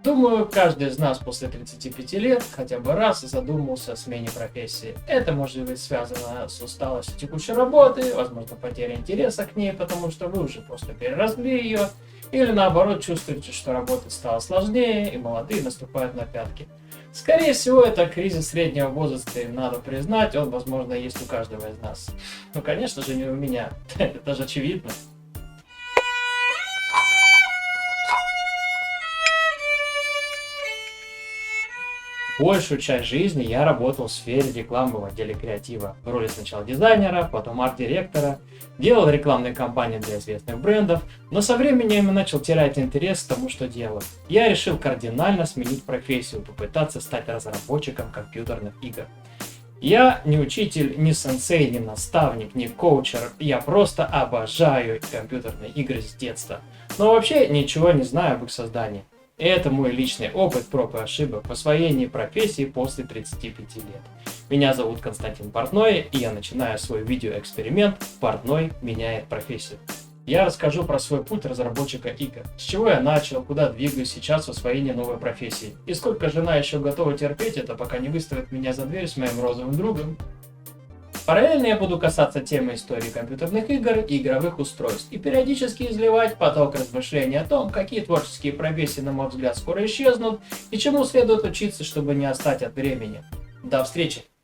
Думаю, каждый из нас после 35 лет хотя бы раз задумался о смене профессии. Это может быть связано с усталостью текущей работы, возможно, потерей интереса к ней, потому что вы уже просто переросли ее, или наоборот чувствуете, что работать стало сложнее и молодые наступают на пятки. Скорее всего, это кризис среднего возраста, и надо признать, он, возможно, есть у каждого из нас. Ну, конечно же, не у меня, это же очевидно. Большую часть жизни я работал в сфере рекламы в отделе креатива. В роли сначала дизайнера, потом арт-директора. Делал рекламные кампании для известных брендов, но со временем я начал терять интерес к тому, что делаю. Я решил кардинально сменить профессию, попытаться стать разработчиком компьютерных игр. Я не учитель, не сенсей, не наставник, не коучер. Я просто обожаю компьютерные игры с детства. Но вообще ничего не знаю об их создании. Это мой личный опыт проб и ошибок в освоении профессии после 35 лет. Меня зовут Константин Портной, и я начинаю свой видеоэксперимент «Портной меняет профессию». Я расскажу про свой путь разработчика игр, с чего я начал, куда двигаюсь сейчас в освоении новой профессии, и сколько жена еще готова терпеть это, пока не выставит меня за дверь с моим розовым другом. Параллельно я буду касаться темы истории компьютерных игр и игровых устройств и периодически изливать поток размышлений о том, какие творческие профессии, на мой взгляд, скоро исчезнут и чему следует учиться, чтобы не отстать от времени. До встречи!